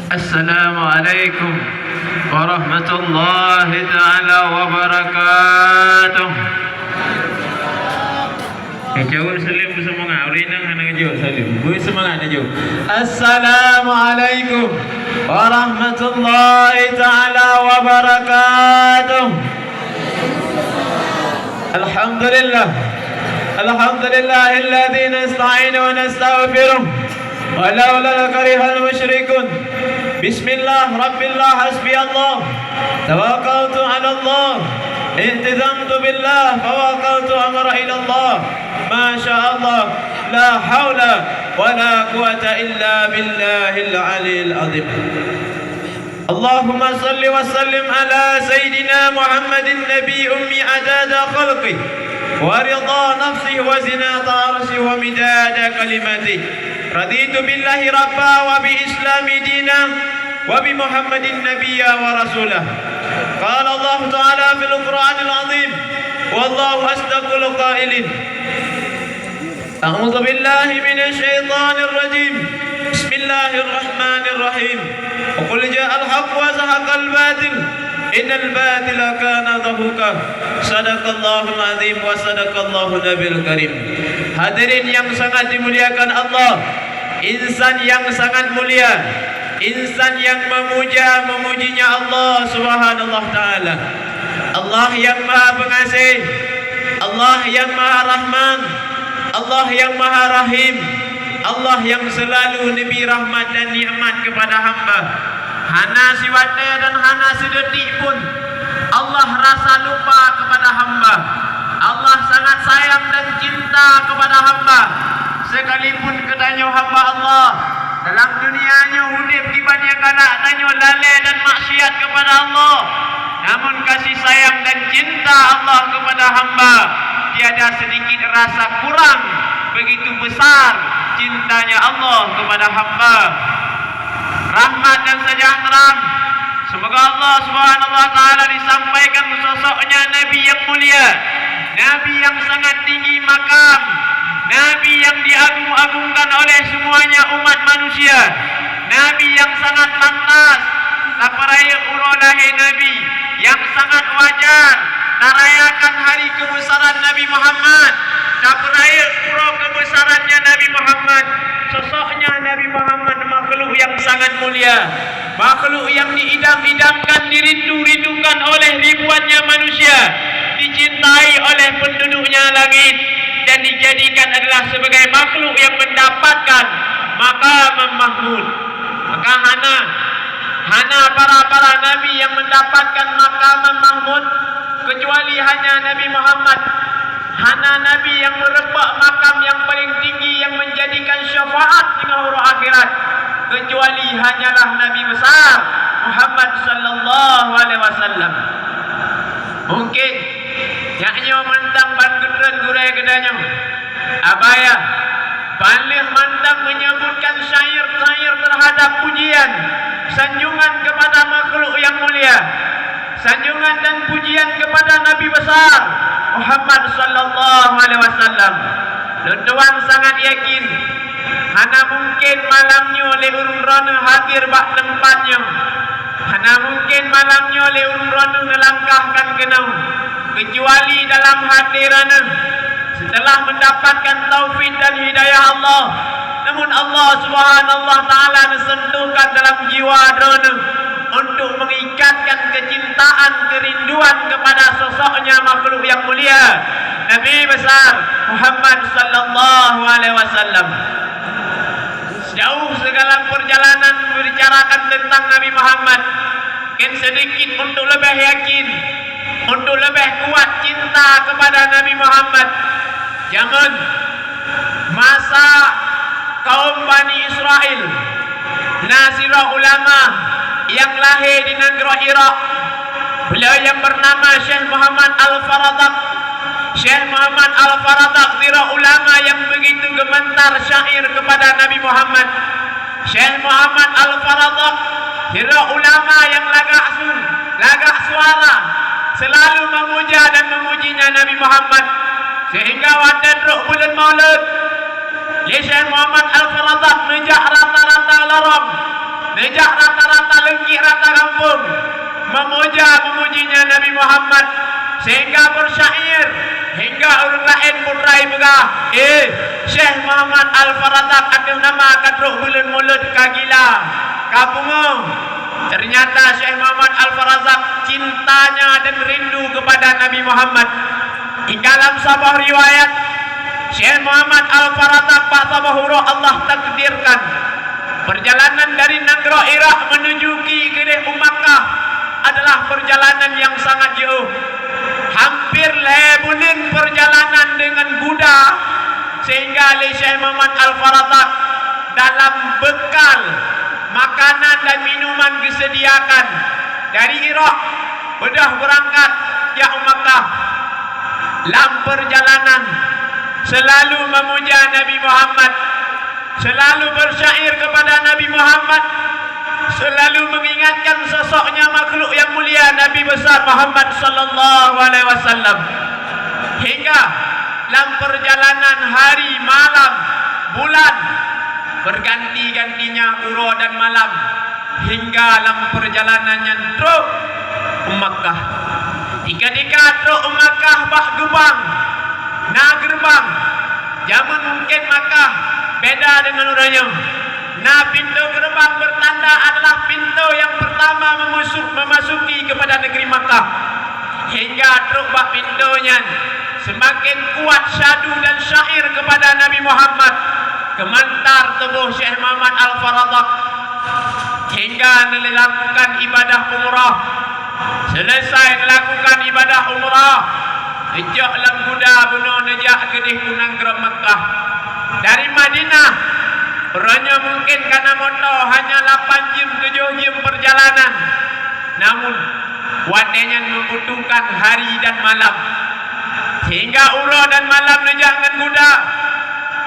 Assalamualaikum warahmatullahi ta'ala wabarakatuh. Jauh salim bersemangat. Urinang hana jauh salim. Bersemangat jauh. Assalamualaikum warahmatullahi ta'ala wabarakatuh. Alhamdulillah. Alhamdulillahilladzi nasta'inu wa nastaghfiruh. Walaula karihal musyrikun. Bismillah Rabbillah hasbiyallah tawakkaltu ala Allah iltizamtu billah fawakkaltu amra ila Allah ma syaa Allah la haula wala quwata illa billahil aliyil azim. Allahumma salli wa sallim ala sayyidina Muhammadin nabi ummi adada khalqi wa ridha nafsihi wa zinata arshi wa midada kalimati. Raditu billahi rabba wa bi islami dina wa bi Muhammadin nabiyya wa rasulah. Qala Allah Ta'ala fil Qur'anil azim wallahu asdaqul qailin. A'udzu billahi minasy syaithanir rajim. Bismillahirrahmanir rahim. Qul ja'al haqq wa zahaqal batil innal batila kana zahuqa. Sadaqallahul azim wa sadaqallahu nabiyul karim. Hadirin yang sangat dimuliakan Allah, insan yang sangat mulia, insan yang memujinya Allah Subhanahu wa taala. Allah yang Maha Pengasih, Allah yang Maha Rahman, Allah yang Maha Rahim, Allah yang selalu nabi rahmat dan nikmat kepada hamba. Hana siwate dan hana sedetik pun Allah rasa lupa kepada hamba. Allah sangat sayang dan cinta kepada hamba. Sekalipun katanya hamba Allah dalam dunianya hidup di banyak galak tanya lalai dan maksiat kepada Allah, namun kasih sayang dan cinta Allah kepada hamba tiada sedikit rasa kurang. Begitu besar cintanya Allah kepada hamba. Rahmat dan sejahtera semoga Allah Subhanahu wa taala disampaikan sosoknya Nabi yang mulia, Nabi yang sangat tinggi makam, Nabi yang diagung-agungkan oleh semuanya umat manusia, Nabi yang sangat pantas taparaya urolahi Nabi, yang sangat wajar narayakan hari kebesaran Nabi Muhammad, taparaya uro kebesarannya Nabi Muhammad. Sosoknya Nabi Muhammad makhluk yang sangat mulia, makhluk yang diidam-idamkan, dirindu-rindukan oleh ribuannya manusia, dicintai oleh penduduknya langit, dan dijadikan adalah sebagai makhluk yang mendapatkan maqam mahmud. Maka hana para nabi yang mendapatkan maqam mahmud kecuali hanya Nabi Muhammad. Hana nabi yang merebak makam yang paling tinggi yang menjadikan syafaat hingga huru akhirat kecuali hanyalah Nabi besar Muhammad sallallahu alaihi wasallam. Mungkin yaknya mandang bandudran gurai kedanya abaya balih mandang menyebutkan syair-syair terhadap pujian sanjungan kepada makhluk yang mulia, sanjungan dan pujian kepada Nabi besar Muhammad sallallahu alaihi wasallam. Tuan sangat yakin hana mungkin malamnya oleh urun-rana hadir bak tempatnya, hana mungkin malamnya oleh urun-rana melangkahkan kenau kecuali dalam hadirannya setelah mendapatkan taufik dan hidayah Allah. Namun Allah Subhanahu wa taala mensentuhkan dalam jiwa drone untuk mengikatkan kecintaan, kerinduan kepada sosoknya makhluk yang mulia Nabi besar Muhammad sallallahu alaihi wasallam. Sejauh segala perjalanan membicarakan tentang Nabi Muhammad, mungkin sedikit untuk lebih yakin, untuk lebih kuat cinta kepada Nabi Muhammad. Zaman masa kaum Bani seorang ulama yang lahir di negeri Iraq. Beliau yang bernama Syekh Muhammad Al-Faradaq. Syekh Muhammad Al-Faradaq seorang ulama yang begitu gemetar syair kepada Nabi Muhammad. Syekh Muhammad Al-Faradaq seorang ulama yang lagak suara selalu memuja dan memujinya Nabi Muhammad, sehingga waktu teruk bulan Maulid Syekh Muhammad Al-Faradaq nejak rata-rata lorong, nejak rata-rata lengkik rata kampung memujinya Nabi Muhammad, sehingga bersyair hingga orang lain putrai begah Syekh Muhammad Al-Faradaq ada nama kadruk bulan Maulid kagila kapungong. Ternyata Syekh Muhammad Al-Faradaq cintanya dan rindu kepada Nabi Muhammad. Di dalam sebuah riwayat, Syekh Muhammad Al-Faradaq Ba'tabahura Allah takdirkan perjalanan dari negeri Iraq menuju ke Makkah adalah perjalanan yang sangat jauh. Hampir bulan perjalanan dengan kuda, sehingga Syekh Muhammad Al-Faradaq dalam bekal makanan dan minuman disediakan dari Iraq sudah berangkat ke Makkah. Dalam perjalanan selalu memuja Nabi Muhammad, selalu bersyair kepada Nabi Muhammad, selalu mengingatkan sosoknya makhluk yang mulia Nabi besar Muhammad sallallahu alaihi wasallam. Hingga dalam perjalanan hari, malam, bulan berganti-gantinya uro dan malam, hingga dalam perjalanannya truk Makkah. Ketika truk Makkah bak gebang, na gerbang, zaman mungkin Makkah beda dengan orangnya. Nah, pintu gerbang bertanda adalah pintu yang pertama memasuki kepada negeri Makkah. Hingga truk bak pintunya semakin kuat syadu dan syair kepada Nabi Muhammad. Gementar tubuh Syekh Muhammad Al-Faradaq hingga melakukan ibadah umrah. Selesai melakukan ibadah umrah, ejak lam kuda bunuh nejak kedih kunang geram Makkah. Dari Madinah orangnya mungkin karena motor hanya 8 jam 7 jam perjalanan, namun wadenya membutuhkan hari dan malam, sehingga uro dan malam nejak dengan kuda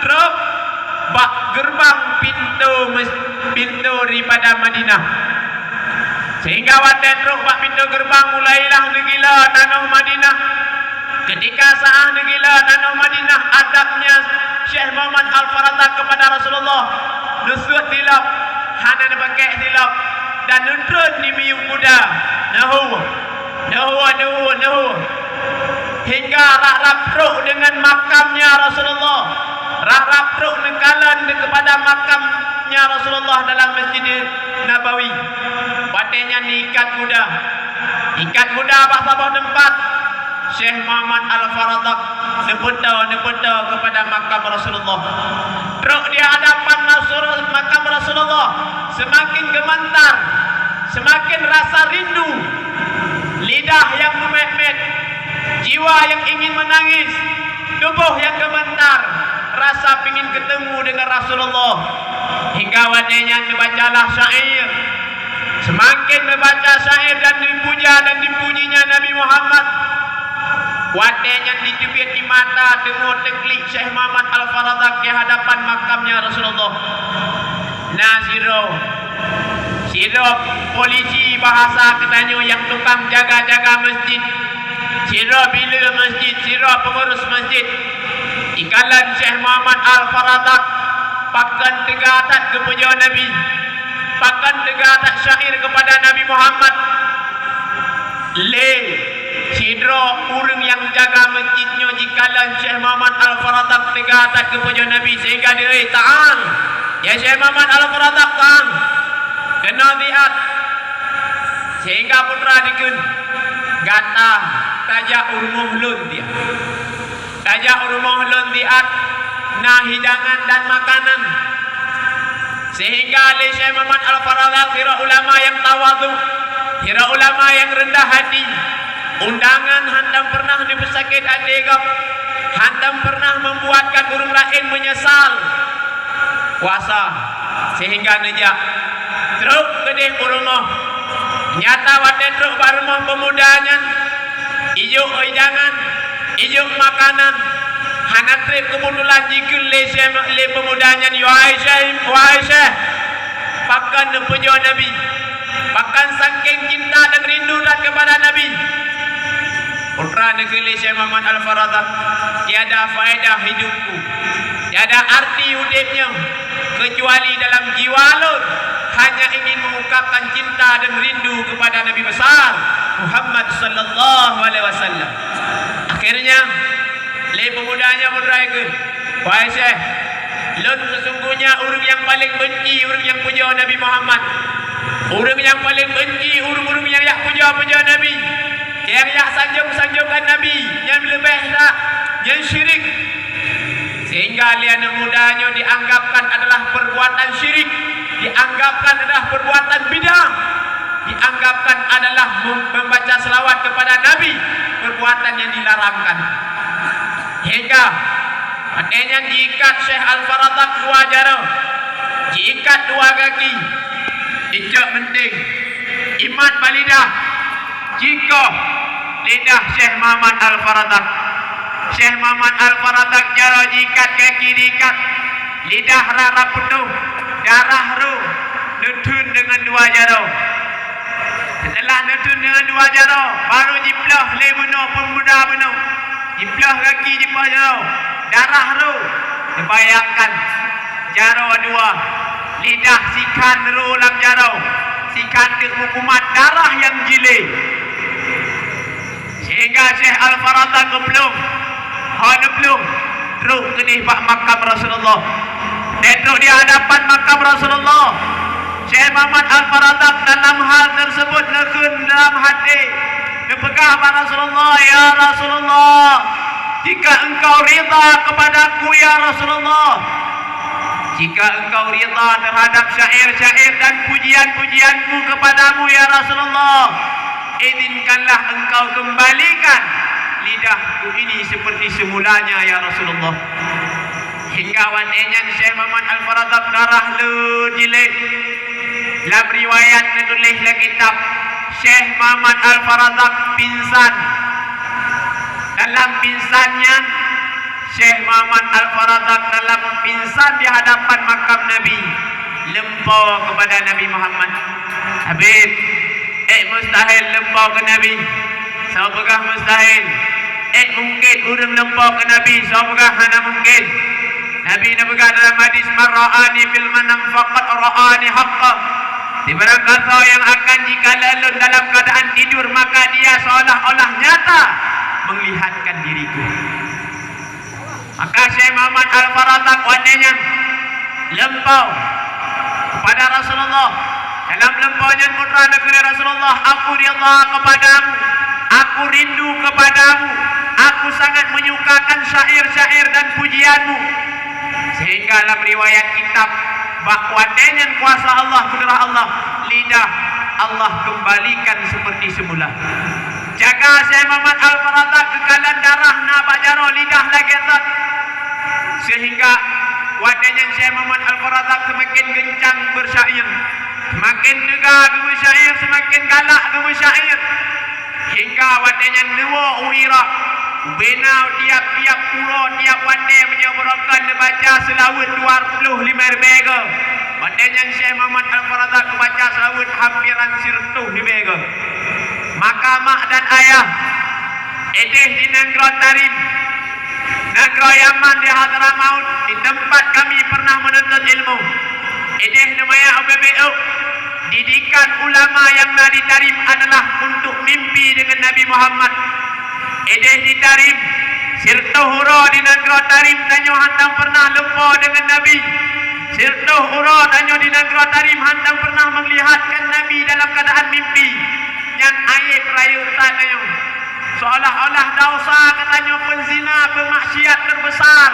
truk bak gerbang pintu daripada Madinah, sehingga wadai truk bak pintu gerbang mulailah negila tanah Madinah. Ketika saat negila tanah Madinah, adabnya Syekh Muhammad Al-Faradaq kepada Rasulullah nusut tilap, hana pakai tilap dan nuntrun di miyuk kuda nahu hingga rak-rak truk dengan makamnya Rasulullah, rak-rak truk nekalan kepada makamnya Rasulullah dalam Masjid Nabawi. Batenya ikat kuda bak sabah tempat Syekh Muhammad Al-Faradaq nepeda kepada makam Rasulullah. Truk di hadapan makam Rasulullah semakin gemetar, semakin rasa rindu, lidah yang memet-met, jiwa yang ingin menangis, tubuh yang gemetar, rasa ingin ketemu dengan Rasulullah. Hingga wadahnya membacalah syair, semakin membaca syair dan dipuja dan dipujinya Nabi Muhammad. Wadahnya ditipit di mata tengok teklik Syekh Muhammad Al-Faradaq di hadapan makamnya Rasulullah. Nah, siro polisi bahasa katanya yang tukang jaga-jaga masjid, siro bila masjid, siro pengurus masjid. Ikalan Syekh Muhammad Al-Faradaq pakan tegatat kepada Nabi, pakan tegatat syair kepada Nabi Muhammad. Sidro urang yang jaga masjidnya jikalan Syekh Muhammad Al-Faradaq tegatat kepada Nabi, sehingga dia ta'al ya Syekh Muhammad Al-Faradaq ta'al kena lihat, sehingga putra dikun gata tajak urumuh lun dia, tajak urumuh lun lihat nah hidangan dan makanan, sehingga Syekh Muhammad Al-Faradaq kira ulama yang tawadhu, kira ulama yang rendah hati. Undangan hantam pernah dibesakit adegap, hantam pernah membuatkan orang lain menyesal kuasa, sehingga nejak Truk kedih rumah. Nyata wadah truk rumah pemudanya. Ijo jangan. Ijo makanan. Hanak trip kebunulan jikil le pemudanya. Aisyah. Pakan punya Nabi. Pakan saking cinta dan rindu kepada Nabi. Putra negeri Syekh Muhammad Al-Faradah. Tiada faedah hidupku. Tiada arti hidupnya. Kecuali dalam jiwa Lut. Hanya ingin mengungkapkan cinta dan rindu kepada Nabi besar Muhammad sallallahu alaihi wasallam. Akhirnya le pemudanya menerangkan, "Wahai Syekh, Lut sesungguhnya orang yang paling benci orang yang puja Nabi Muhammad. Orang yang paling benci orang-orang yang puja Nabi. Yang sanjung-sanjungkan Nabi, yang lebih tak, yang syirik. Sehingga anak mudanya dianggapkan adalah perbuatan syirik, dianggapkan adalah perbuatan bidah, dianggapkan adalah membaca selawat kepada Nabi, perbuatan yang dilarangkan. Hingga adanya diikat Syekh Al-Faradah dua jari, diikat dua kaki, ijak penting, imat balidah, jika lidah Syekh Muhammad Al-Faradah. Syekh Muhammad Al-Faradah jara jikat kaki diikat, lidah rara penuh, darah ruh, netun dengan dua jara. Setelah netun dengan dua jara, baru jiplah le benar pemuda benar. Jiplah kaki jiplah jara, darah ruh. Dibayangkan jara dua, lidah sikan ruh lam jara, sikan hukumat darah yang jilid. Sehingga Syekh Al-Faradah keblum, belum teruk kenih pak makam Rasulullah. Teruk di hadapan makam Rasulullah. Syekh Muhammad Al-Faradah dalam hal tersebut nekun dalam hati, nepegah pak Rasulullah, ya Rasulullah, jika engkau rida kepadaku ya Rasulullah, jika engkau rida terhadap syair-syair dan pujian-pujianku kepadamu ya Rasulullah, izinkanlah engkau kembalikan lidahku ini seperti semulanya ya Rasulullah. Hingga wanenya Syekh Muhammad Al-Faradah darah jilid. Dalam riwayat menulis dalam kitab, Syekh Muhammad Al-Faradah pingsan. Dalam pingsannya Syekh Muhammad Al-Faradah dalam pingsan di hadapan makam Nabi, lempau kepada Nabi Muhammad. Habib, mustahil lempau ke Nabi. Saya pegah mustahil. Mungkin orang lempau ke Nabi. Saya pegah mana mungkin. Nabi pegah dalam hadis, "Marra'ani fil manam faqad ra'ani haqqa." Di barang kata yang akan jika lalu dalam keadaan tidur, maka dia seolah-olah nyata melihatkan diriku. Maka Syekh Muhammad Al-Faradah wanenya lempau kepada Rasulullah. Dalam lempaunya putra negeri Rasulullah, "Aku rida kepadamu, aku rindu kepadamu, aku sangat menyukakan syair-syair dan pujianmu." Sehingga dalam riwayat kitab, bahwa dengan kuasa Allah, kudrah Allah, lidah Allah kembalikan seperti semula. Jaga Syekh Muhammad Al-Faradah kekalan darah nabak jaro lidah lagi tak. Sehingga wadahnya Syekh Muhammad Al-Faradah semakin gencang bersyair, semakin tegak bersyair, semakin galak bersyair. Hingga wadahnya nuwa uira, benau tiap-tiap pura, tiap wadah menyebarakan baca selawat 25 ribu. Wadahnya Syekh Muhammad Al-Faradah baca selawat hampiran 100 ribu. Maka mak dan ayah edeh di negara Tarim, negara Yaman di Hadramaut, di tempat kami pernah menuntut ilmu. Edeh namanya UBBU. Didikan ulama yang Nabi Tarim adalah untuk mimpi dengan Nabi Muhammad. Edeh di Tarim, Sirtuh Hura di negara Tarim, tanyo hantam pernah lupa dengan Nabi. Sirtuh Hura tanyo di negara Tarim hantam pernah melihatkan Nabi dalam keadaan mimpi. Yang ayat rayu tanyo, seolah-olah dosa katanya penzina, pemaksiat terbesar.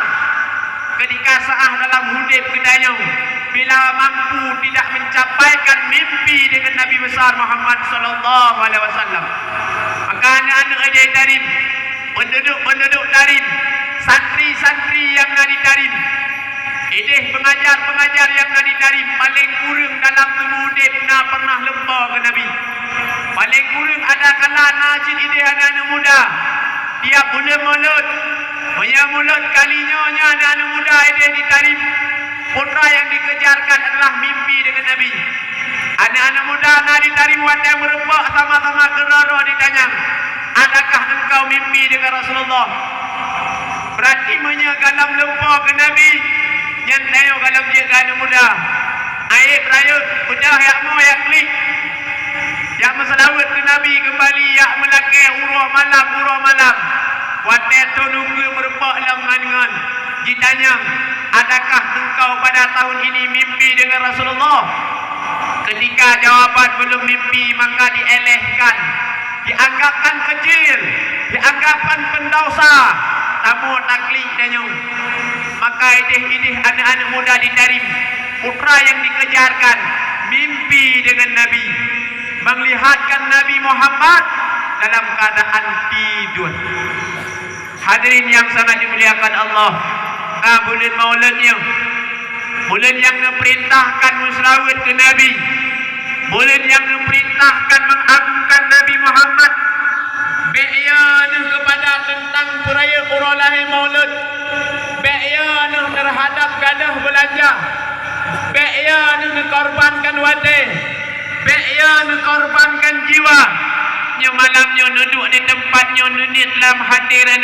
Ketika saah dalam hidup kedanya, bila mampu tidak mencapaikan mimpi dengan Nabi besar Muhammad sallallahu alaihi wasallam. Maka anak-anak ajai Tarim, penduduk-penduduk Tarim, santri-santri yang ada di Tarim, Ideh pengajar-pengajar yang nak ditarim paling kurang dalam semudip nak pernah lempa ke Nabi. Paling kurang ada kala najid ideh anak-anak muda. Dia boleh mulut. Punya mulut kalinya anak-anak muda ideh ditarim. Putra yang dikejarkan adalah mimpi dengan Nabi. Anak-anak muda nak ditarim wadah merebak sama-sama kerara ditanya, adakah engkau mimpi dengan Rasulullah? Berarti galam lempa ke Nabi. Yang tengok galam dia ke anak muda. Aib raya, udah yang mau yang klik. Yang meselawat ke Nabi kembali, yang melakai urah malam. Wadah tu nunggu merebak dengan. Ditanya, adakah engkau pada tahun ini mimpi dengan Rasulullah? Ketika jawaban belum mimpi, maka dielehkan, dianggapkan kecil, dianggapkan pendosa, tamu taklid tanyung. Maka idih anak-anak muda ditarim, putra yang dikejarkan mimpi dengan Nabi, melihatkan Nabi Muhammad dalam keadaan tidur. Hadirin yang sangat dimuliakan Allah, bulan Maulidnya, bulan yang memerintahkan musrawat ke Nabi, bulan yang memerintahkan mengagungkan Nabi Muhammad. Be'yanu kepada tentang peraya uralahi maulid, be'yanu terhadap gadah belanja, be'yanu korbankan wate, be'yanu korbankan jiwa. Nya malamnya duduk di tempatnya nunit dalam hadiran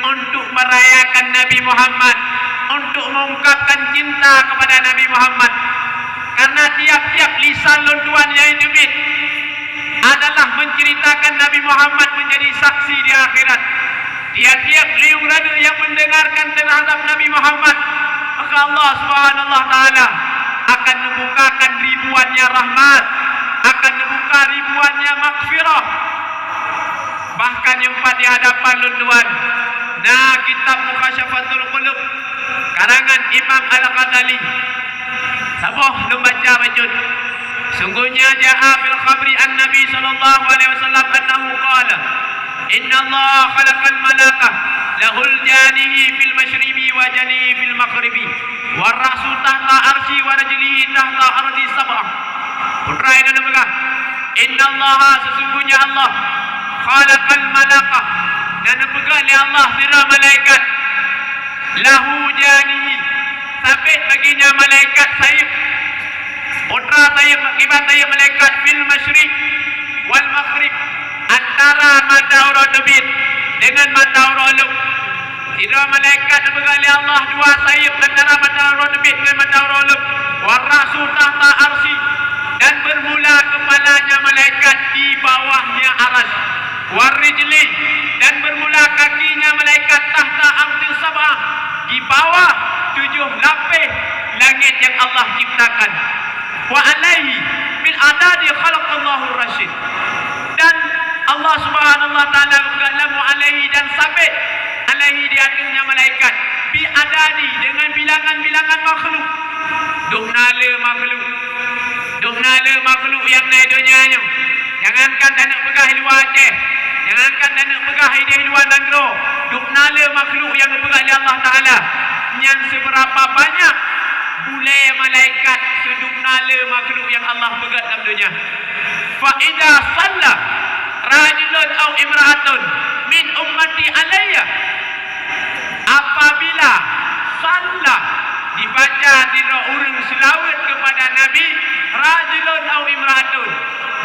untuk merayakan Nabi Muhammad, untuk mengungkapkan cinta kepada Nabi Muhammad. Karena tiap-tiap lisan luntuan yang hidup adalah menceritakan Nabi Muhammad menjadi saksi di akhirat. Tiap-tiap liung rada yang mendengarkan terhadap Nabi Muhammad, maka Allah Subhanahu wa taala akan membukakan ribuannya rahmat, akan membuka ribuannya maghfirah. Bahkan yang di hadapan lunduan, nah kitab Mukhasyafatul Qulub karangan Imam Al-Ghazali, sabuh belum baca bacun. Sungguhnya ja'a fil khabri an Nabi sallallahu alaihi wasallam annahu qala, inna Allah khalaqal malakah lahul janihi fil masyribi wa janihi fil maghribi wa ra'su tahta arsy wa rajlihi tahta ardi sab'ah. Putra ini nama, inna Allah, sesungguhnya Allah khalaqal malakah, dan pegang Allah sira malaikat, lahu janihi, sabit baginya malaikat sayap. Putra sayap akibat sayap malaikat fil masyriq wal maghrib, antara matahari terbit dengan matahari luk. Sira malaikat pegang Allah dua sayap antara matahari terbit dengan matahari luk. Warasu tahta arsy, dan bermula kepalanya malaikat di bawahnya aras. Warijli, dan bermula kakinya malaikat tahta ardi sab'ah, di bawah 7 lapis langit yang Allah ciptakan. Wa alaihi min adadi khalaqallahu rasyid, dan Allah Subhanahu wa taala berkalamu alaihi, dan sabit alaihi di atasnya malaikat, bi adadi, dengan bilangan-bilangan makhluk. Duhnala makhluk yang naik dunianya. Jangankan tak nak pegah luar Aceh, jangankan tak nak pegah di luar negara, duhnala makhluk yang pegah oleh Allah Ta'ala. Yang seberapa banyak boleh malaikat seduhnala makhluk yang Allah pegah dalam dunia. Fa idza shalla rajulun aw imra'atun min ummati alayya, apabila shalla dibaca dira orang selawat kepada Nabi, rajulun aw imra'atun,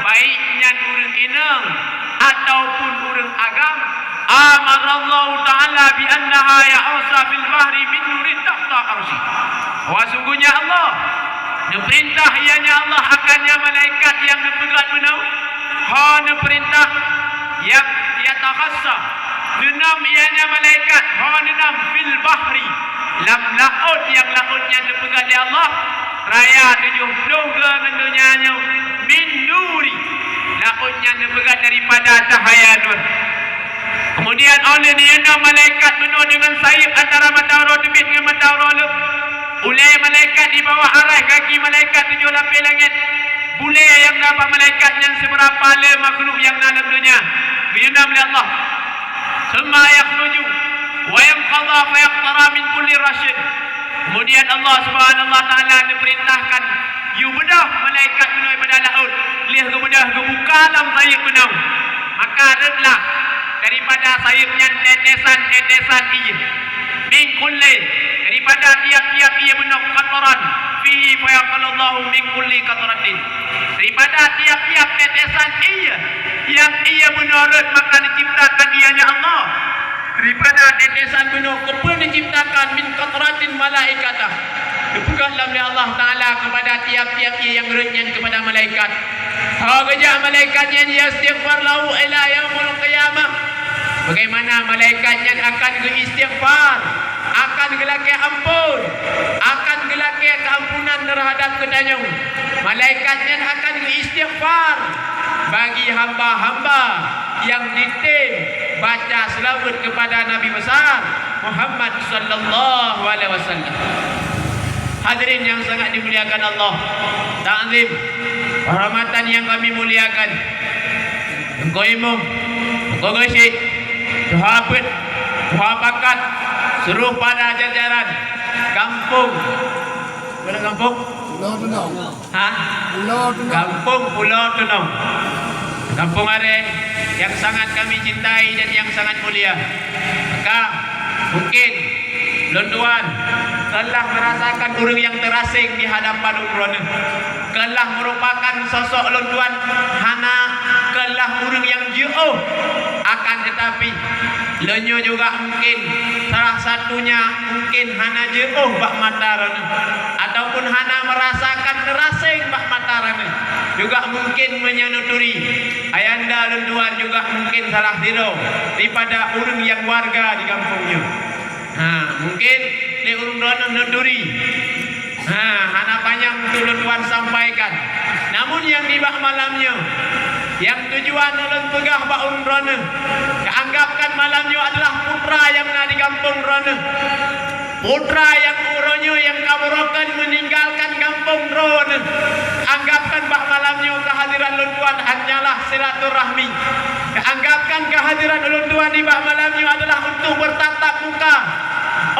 baiknya orang inang ataupun orang agam, amarallahu ta'ala bi annaha ya'usa fil bahri min nurin tahta arsy. Sungguhnya Allah perintah ianya Allah akannya malaikat yang dipegat benau, perintah yang yatakhassa nenam ianya malaikat, nenam fil bahri, lam laut, yang lautnya dipegat oleh Allah, raya 70 ngendonyanya, min nuri, lautnya dipegat daripada cahaya nur. Kemudian oleh niana malaikat penuh dengan sayap antara matahari terbit dengan matahari luk. Ulai malaikat di bawah arah kaki malaikat 7 lapis langit. Boleh yang dapat malaikat yang seberapa le makhluk yang dalam dunia. Biyunam oleh Allah. Semua yakhruju wa yanqadha fa yaqtara min kulli rasyid. Kemudian Allah Subhanahu wa taala diperintahkan you bedah malaikat menoi pada laut lihat ke bedah ke buka dalam sayap benau maka redlah daripada sayapnya tetesan ia min kulli daripada tiap-tiap ia benau qataran fihi fa yaqallahu min kulli qataratin daripada tiap-tiap tetesan ia yang ia menurut maka diciptakan ianya Allah daripada tetesan benau kepun diciptakan min qataratin malaikatah dibukalah oleh Allah Ta'ala kepada tiap-tiap yang renyan kepada malaikat. Kerja malaikatnya dia istighfar lahu ila yaumul qiyamah. Bagaimana malaikatnya akan beristighfar, akan gelake ampun, akan gelake keampunan terhadap kedanyang. Malaikatnya akan beristighfar bagi hamba-hamba yang ditim baca selawat kepada Nabi besar Muhammad sallallahu alaihi wasallam. Hadirin yang sangat dimuliakan Allah, ta'zim, kehormatan yang kami muliakan. Engkau imam, engkau gosip, sahabat, sahabakat, seluruh pada jajaran kampung. Mana kampung? Pulau Tenau. Ha? Pulau Tenau. Kampung Pulau Tenau. Kampung Are yang sangat kami cintai dan yang sangat mulia. Maka mungkin Londuan telah merasakan orang yang terasing di hadapan Londuan. Telah merupakan sosok Londuan hana kelah orang yang jauh. Akan tetapi lenyo juga mungkin salah satunya mungkin hana jauh bak mataran ataupun hana merasakan terasing bak mataran juga mungkin menyenuturi ayanda Londuan juga mungkin salah diro daripada orang yang warga di kampungnya. Mungkin di urung rono nunduri. Hana panjang tu Londuan sampaikan. Namun yang di bak malamnya, yang tujuan ulun pegah bak urung rono, keanggapkan malamnya adalah putra yang ada di kampung rono. Putra yang uronyo yang kaburokan meninggalkan kampung rono. Anggapkan bak malamnya kehadiran Londuan hanyalah silaturahmi. Anggapkan kehadiran Londuan di bak malamnya adalah untuk bertatap muka,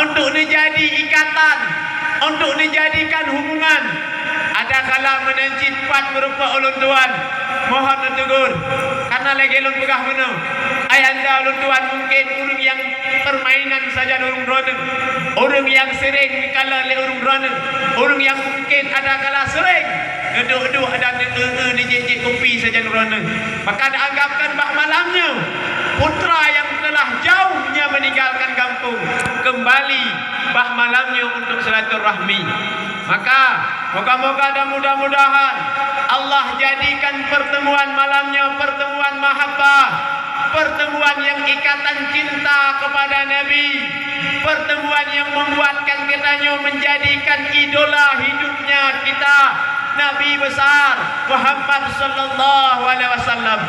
untuk menjadi ikatan, untuk menjadikan hubungan. Ada kala menencit pat merupa Londuan, mohon ditegur karena lagi lon pegah menau. Ayanda Londuan mungkin urung yang permainan saja urung ronen, urung yang sering kala le urung ronen, urung yang mungkin ada kala sering duduk-duduk ada dijejik kopi saja ronen. Maka dianggapkan bak malamnya putra yang telah jauhnya meninggalkan kampung kembali bak malamnya untuk silaturahmi. Maka moga-moga dan mudah-mudahan Allah jadikan pertemuan malamnya pertemuan mahabbah, pertemuan yang ikatan cinta kepada Nabi, pertemuan yang membuatkan kitanya menjadikan idola hidupnya kita Nabi besar Muhammad sallallahu alaihi wasallam.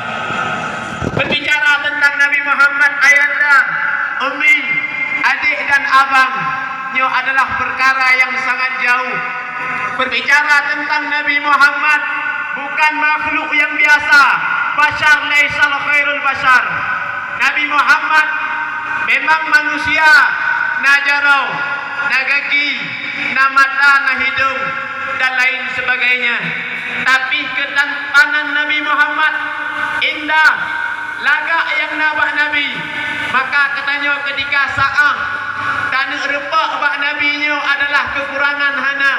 Berbicara tentang Nabi Muhammad, ayanda, umi, adik dan abang adalah perkara yang sangat jauh. Berbicara tentang Nabi Muhammad bukan makhluk yang biasa. Bashar laisal khairul bashar. Nabi Muhammad memang manusia, najarau, nagaki, namata, nahidung dan lain sebagainya. Tapi ketampanan Nabi Muhammad indah, lagak yang nabah Nabi. Maka katanya ketika sa'ah dan repak bak nabinya adalah kekurangan hana.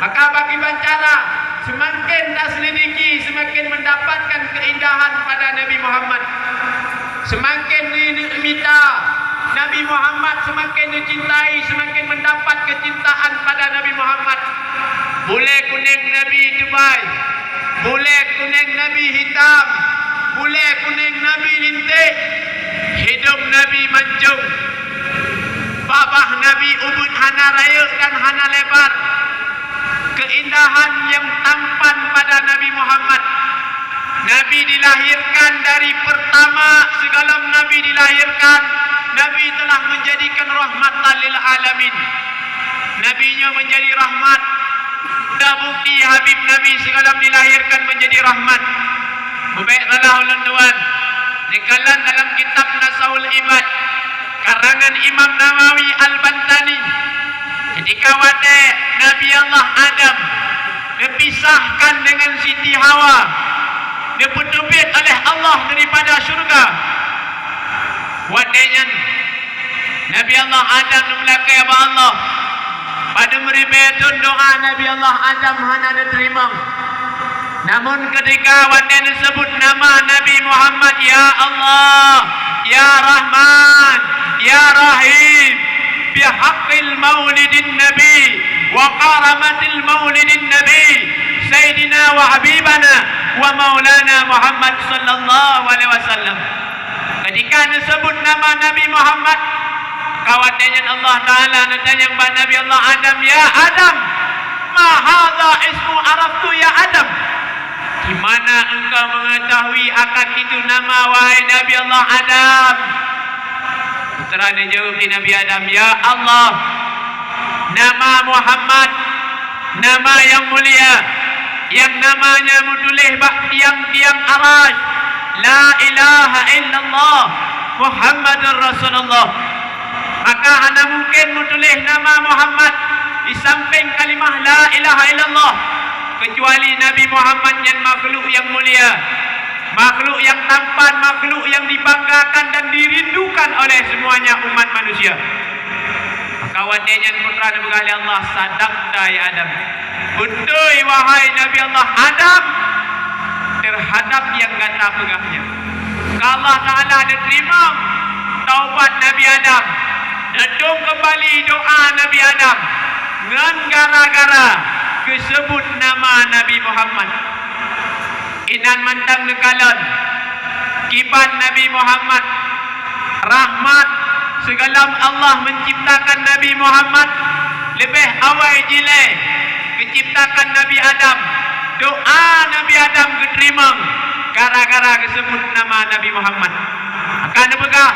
Maka bagi bancara semakin dah selidiki semakin mendapatkan keindahan pada Nabi Muhammad. Semakin minta Nabi Muhammad semakin dicintai, semakin mendapat kecintaan pada Nabi Muhammad. Boleh kuning Nabi Dubai, boleh kuning Nabi hitam, boleh kuning Nabi lintik, hidup Nabi mancung. Babah Nabi ubud hana raya dan hana lebar. Keindahan yang tampan pada Nabi Muhammad. Nabi dilahirkan dari pertama segala Nabi dilahirkan, Nabi telah menjadikan rahmatan lil alamin. Nabinya menjadi rahmat. Dah bukti Habib Nabi segala dilahirkan menjadi rahmat. Baiklah ulun-ulun, dikalan dalam kitab Nasaul Ibad karangan Imam Nawawi Al-Bantani Ketika wate Nabi Allah Adam dipisahkan dengan Siti Hawa, diputubit oleh Allah daripada syurga. Watenya Nabi Allah Adam melakai apa Allah pada meribetun doa Nabi Allah Adam hana diterima. Namun ketika wate disebut nama Nabi Muhammad, ya Allah, ya Rahman, ya Rahim, bihaqqil maulidin Nabi wa karamatil maulidin Nabi Sayyidina wa Habibana wa Maulana Muhammad sallallahu alaihi wasallam. Ketika disebut nama Nabi Muhammad, kawannya Allah Ta'ala natanya kepada Nabi Allah Adam, ya Adam, ma hadha ismu araftu ya Adam. Di mana engkau mengetahui akan itu nama wahai Nabi Allah Adam? Putra dia jawab di Nabi Adam, ya Allah, nama Muhammad, nama yang mulia, yang namanya mutulih tiang-tiang arash, la ilaha illallah Muhammadur Rasulullah. Maka anda mungkin mutulih nama Muhammad di samping kalimah la ilaha illallah, kecuali Nabi Muhammad yang makhluk yang mulia, makhluk yang tampan, makhluk yang dibanggakan dan dirindukan oleh semuanya umat manusia. Maka wadenya putra Nabi Allah, sadaqta ya Adam, betul wahai Nabi Allah Adam terhadap yang kata pegahnya. Allah Ta'ala diterima taubat Nabi Adam, dedung kembali doa Nabi Adam dengan gara-gara disebut nama Nabi Muhammad. Inan mantang nekalan kibat Nabi Muhammad, rahmat segalam Allah menciptakan Nabi Muhammad lebih awal jile menciptakan Nabi Adam. Doa Nabi Adam diterima gara-gara disebut nama Nabi Muhammad. Akan dipegah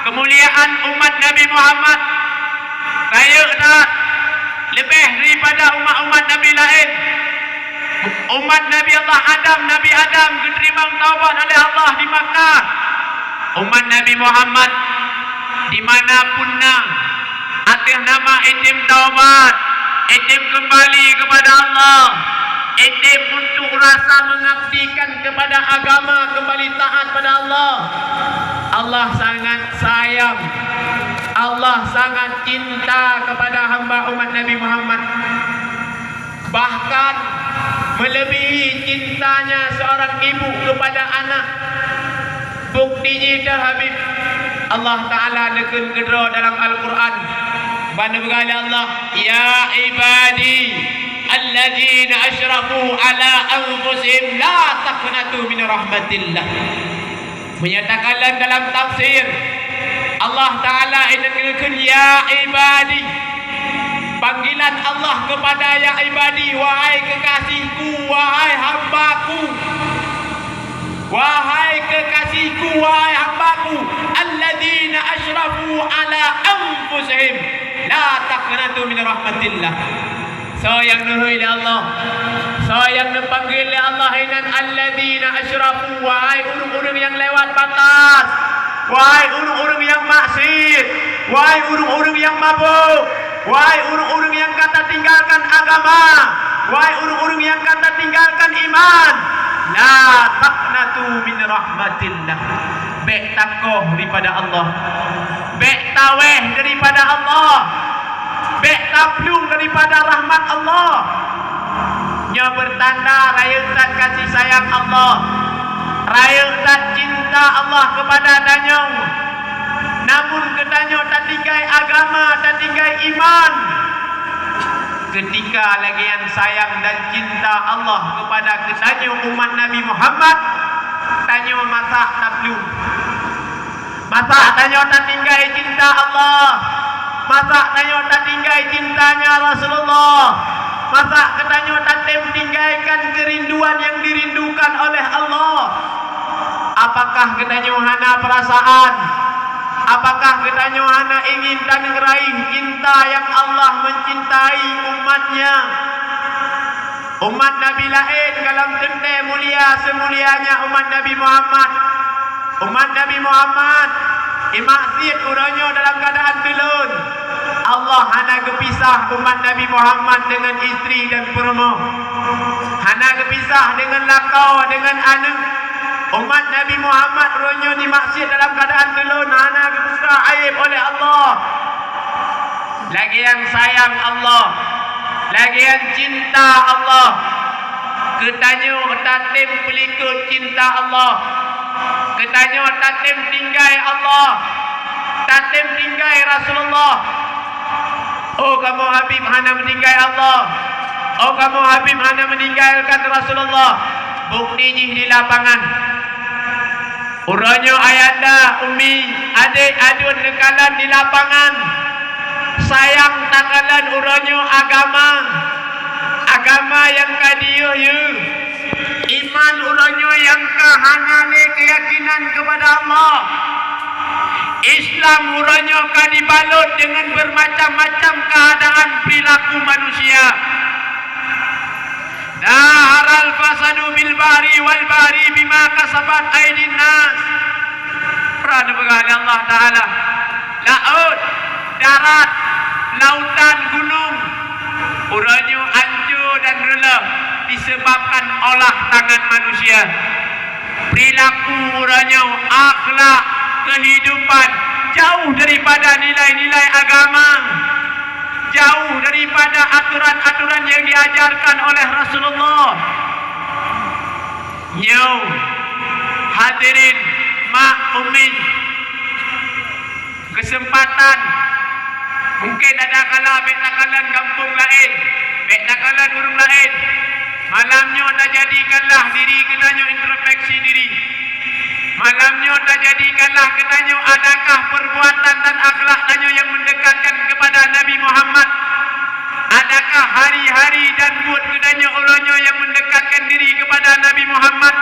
kemuliaan umat Nabi Muhammad raya tak lebih daripada umat-umat Nabi lain. Umat Nabi Allah Adam, Nabi Adam diterima taubat oleh Allah di Makkah. Umat Nabi Muhammad dimanapun atas nama itim taubat, itim kembali kepada Allah, itim untuk rasa mengabdikan kepada agama, kembali taat pada Allah. Allah sangat sayang, Allah sangat cinta kepada hamba umat Nabi Muhammad. Bahkan melebihi cintanya seorang ibu kepada anak. Buktinya dah Habib Allah Ta'ala nekun kedua dalam Al-Quran. Bana berkali Allah, ya ibadi alladzina asyrafu ala anfusihim la taqnatu min rahmatillah. Menyatakan dalam tafsir Allah Ta'ala ingatkan ya ibadi, panggilan Allah kepada ya ibadi, wahai kekasihku, wahai hambaku, wahai kekasihku, wahai hambaku, alladzina asyrafu ala anfusihim la taqnatu min rahmatillah. Sayang nuhui Allah, sayang dipanggil Allah inan alladzina asyrafu, wahai urung-urung yang lewat batas, wahai urung-urung yang maksiat, wahai urung-urung yang mabuk, wahai urung-urung yang kata tinggalkan agama, wahai urung-urung yang kata tinggalkan iman, la taqnatu min rahmatillah. Bek takoh daripada Allah, bek taweh daripada Allah, bek taplung daripada rahmat Allah. Nya bertanda raya dan kasih sayang Allah, raya dan cinta Allah kepada danyong. Namun kedanyo tak tinggai agama, tak tinggai iman. Ketika lagi yang sayang dan cinta Allah kepada kedanyo umat Nabi Muhammad, tanyo masak tablum, masak tanyo tak tinggai cinta Allah, masak tanyo tak tinggai cintanya Rasulullah, masak kedanyo tak tinggalkan kerinduan yang dirindukan oleh Allah. Apakah kedanyo hana perasaan? Apakah kita hanya ingin dan ngeraih cinta yang Allah mencintai umatnya? Umat Nabi lain dalam tente mulia semulianya umat Nabi Muhammad. Umat Nabi Muhammad imaksud urangnya dalam keadaan belun, Allah hana kepisah umat Nabi Muhammad dengan isteri dan purma. Hana kepisah dengan lakau, dengan anak. Umat Nabi Muhammad ronyo dimaksud dalam keadaan telun, hana kebuka aib oleh Allah. Lagi yang sayang Allah, lagi yang cinta Allah. Ketanyo tatim pelikut cinta Allah. Ketanyo tatim tinggai Allah, tatim tinggai Rasulullah. Oh kamu Habib hana meninggai Allah. Oh kamu Habib hana meninggalkan Rasulullah. Bukti di lapangan. Uranyo ayanda, umi, adik, adun nekalan di lapangan. Sayang takalan uranyo agama. Agama yang kadiyo yu. Iman uranyo yang kahangane keyakinan kepada Allah. Islam uranyo kadibalut dengan bermacam-macam keadaan perilaku manusia. Daharal fasadu bil bahri wal bahri bima kasabat aydin nas. Prana berkata Allah Ta'ala, laut, darat, lautan, gunung uranyo hancur dan rela disebabkan olah tangan manusia. Perilaku uranyo, akhlak, kehidupan jauh daripada nilai-nilai agama, jauh daripada aturan-aturan yang diajarkan oleh Rasulullah. Nyo hadirin mak umin, kesempatan mungkin ada kala bek nakalan kampung lain, bek nakalan urung lain. Malamnya tak jadikanlah diri kenanya introspeksi diri. Malamnya tak jadikanlah kenanya adakah perbuatan dan akhlak tanya yang mendekatkan kepada Nabi Muhammad. Adakah hari-hari dan buat kenanya orangnya yang mendekatkan diri kepada Nabi Muhammad.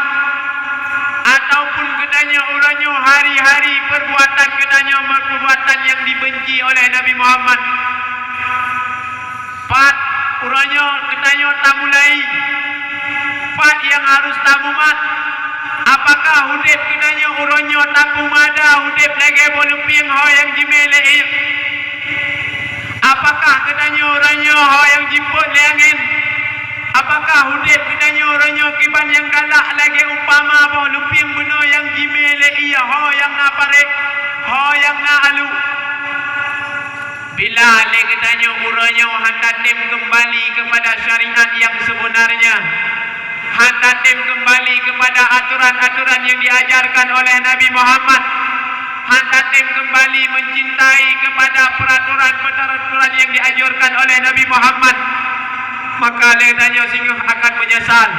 Ataupun kenanya orangnya hari-hari perbuatan kenanya perbuatan yang dibenci oleh Nabi Muhammad. Pat orangnya kenanya tak mulai. Pat yang harus tamumat. Apakah hudib kenanya uronyo tapu mada hudib lagi boluping ho yang jimele. Apakah kenanya uronyo ho yang jimput leangin. Apakah hudib kenanya uronyo kiban yang galak lagi umpama boluping beno yang jimele iya ho yang naparek ho yang naalu. Bila lagi kenanya uronyo hantatim kembali kepada syariat yang sebenarnya. Hantatim kembali kepada aturan-aturan yang diajarkan oleh Nabi Muhammad. Hantatim kembali mencintai kepada peraturan-peraturan yang diajarkan oleh Nabi Muhammad. Maka letanya sehingga akan menyesal.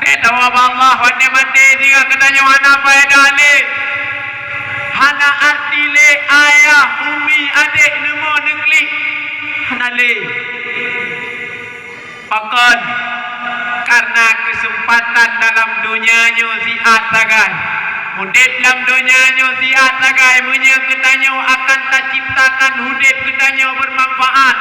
Tahu Allah wate mati sehingga katanya hana faedah le. Hana arti le ayah, umi, adik, nemo, negeri. Hana le. Pakan. Karena kesempatan dalam dunianya sihat sagai. Hudib dalam dunianya sihat sagai. Punya ketanyo akan tak ciptakan hudib ketanyo bermanfaat.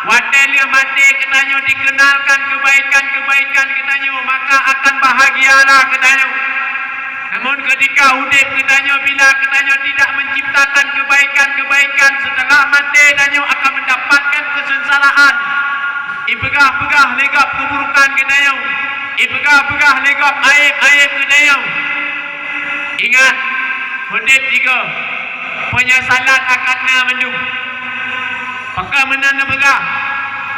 Wadil mati ketanyo dikenalkan kebaikan-kebaikan ketanyo. Maka akan bahagialah ketanyo. Namun ketika hudib ketanyo bila ketanyo tidak menciptakan kebaikan-kebaikan setelah mati ketanyo akan mendapatkan kesengsaraan. Ibegah-begah legap keburukan ketanyo. Ibegah-begah legap aib-aib ketanyo. Ingat, hudib tiga. Penyesalan akannya mendung. Maka menana begah.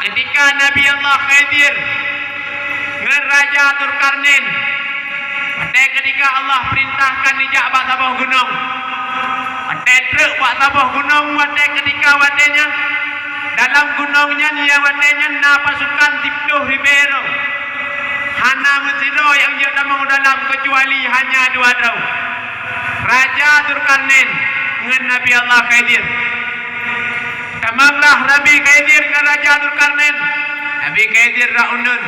Ketika Nabi Allah Khidir dengan Raja Dzulkarnain. Pada ketika Allah perintahkan dijak bak sabah gunung. Pada truk bak sabah gunung. Pada ketika wadanya dalam gunungnya yang wadanya na pasukan Tipto Ribero. Hana Mesiro yang dia damang dalam kecuali hanya dua dau. Raja Dzulkarnain dengan Nabi Allah Khidir. Tamanglah Nabi Khidir dengan Raja Dzulkarnain. Nabi Khidir ra'unun.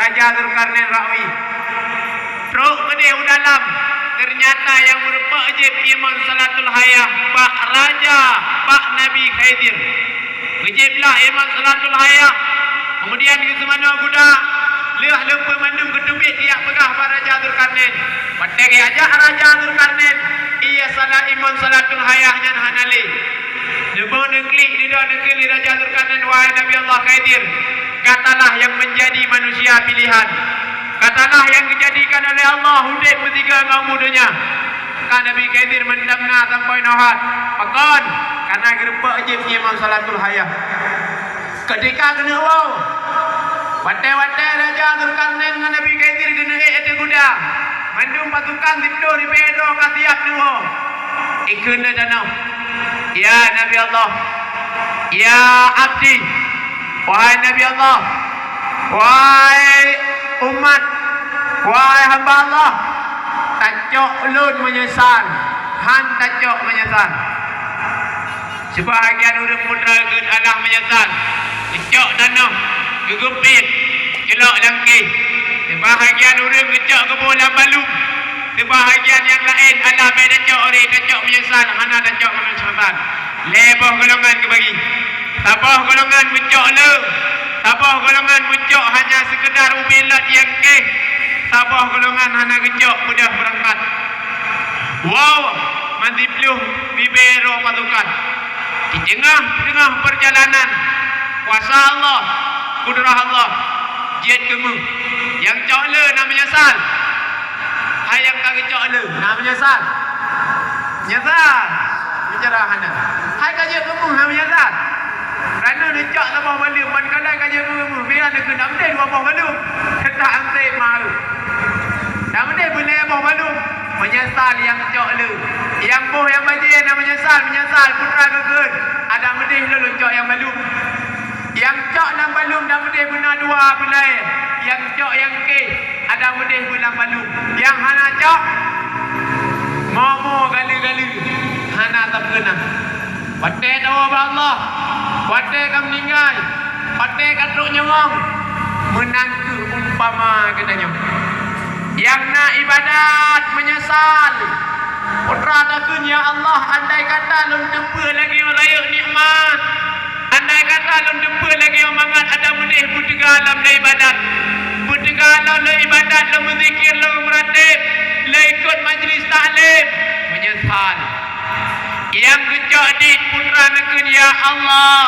Raja Dzulkarnain ra'wi. Truk gede dalam. Ternyata yang merupa ajib iman salatul hayah. Pak Raja, Pak Nabi Khidir. Wajiblah iman salatul hayah. Kemudian ke semana kuda liah lempa mandum ketubik dia pegah pada Raja Dzulkarnain. Patek ajak Raja Dzulkarnain. Ia salat iman salatul hayahnya hanali. Debon negeri di dalam negeri Raja Dzulkarnain, wahai Nabi Allah Khidir, katalah yang menjadi manusia pilihan. Katalah yang dijadikan oleh Allah hidup bertiga kaum mudanya. Kan Nabi Khidir mendamna sampai nahat. Pakon karena gerbak je imam salatul hayah. Ketika kena wow, watai-watai Raja Dzulkarnain dengan Nabi Khidir kena ada kuda. Mandum pasukan tidur di Pedro kasiap nuho. Ikuna danau. Ya Nabi Allah, ya abdi, wahai Nabi Allah, wahai umat, wahai hamba Allah, tajok ulun menyesal, han tajok menyesal. Sebahagian orang putra ke alah menyesal, tajok danau, gegepit, celok langkih. Sebahagian orang kecok ke bola balum. Sebahagian yang lain alah mai tajok ori, tajok menyesal, hana tajok menyesal. Leboh golongan ke bagi. Tabah golongan mencok le. Tabah golongan mencok hanya sekedar ubilat yang ke. Tabah golongan hana kecok mudah berangkat. Wow, mandi peluh bibero pasukan. Di tengah perjalanan kuasa Allah, kudrah Allah, jihad kemu. Yang cok le nak menyesal. Hayang kaki cok le nak menyesal. Menyesal. Bicara hana. Hai kaji kemu nak menyesal. Kerana dia cok tambah balum. Pan-kalai kaji kemu. Biar dia kena benda dua bawah balum. Kata antai mahu. Tak benda boleh bawah balum. Menyesal yang cok le. Yang boh yang bajin nak menyesal. Menyesal putra kekun. Ada medih le cok yang balum. Yang cok nak balum dah medih guna dua belai. Yang cok yang ke. Ada medih guna balum. Yang hana cok. Momo gali-gali. Hana tak kena. Patai tahu Allah. Patai kam meninggal. Patai katruk nyemong. Menantu umpama katanya. Yang nak ibadat menyesal. Putra takun ya Allah, andai kata lum tempa lagi raya nikmat. Andai kata lum tempa lagi mangat ada meneh bertegalam le ibadat. Bertegalam le ibadat, le berzikir, le meratib, le ikut majlis taklim. Menyesal. Yang kecok di putra nekun ya Allah.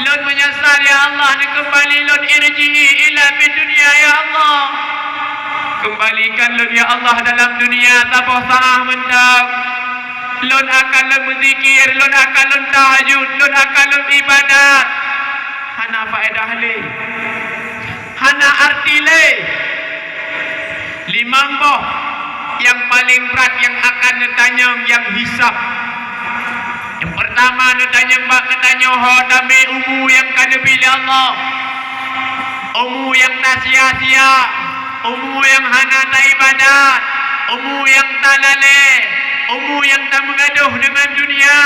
Lun menyesal ya Allah, nak kembali lun irji'i ila min dunia ya Allah. Kembalikan lun ya Allah dalam dunia tabah sa'ah mendam. Lun akan lun berzikir, lun akan lun tahajud, lun akan lun ibadat. Hana faedah le. Hana arti le. Limang boh yang paling berat yang akan ditanya yang hisab. Yang pertama ditanya mbak katanya ho dami umu yang kada pilih Allah. Umu yang tak sia-sia. Umu yang hana tak ibadat. Umu yang tak lalai. Umu yang tak mengaduh dengan dunia.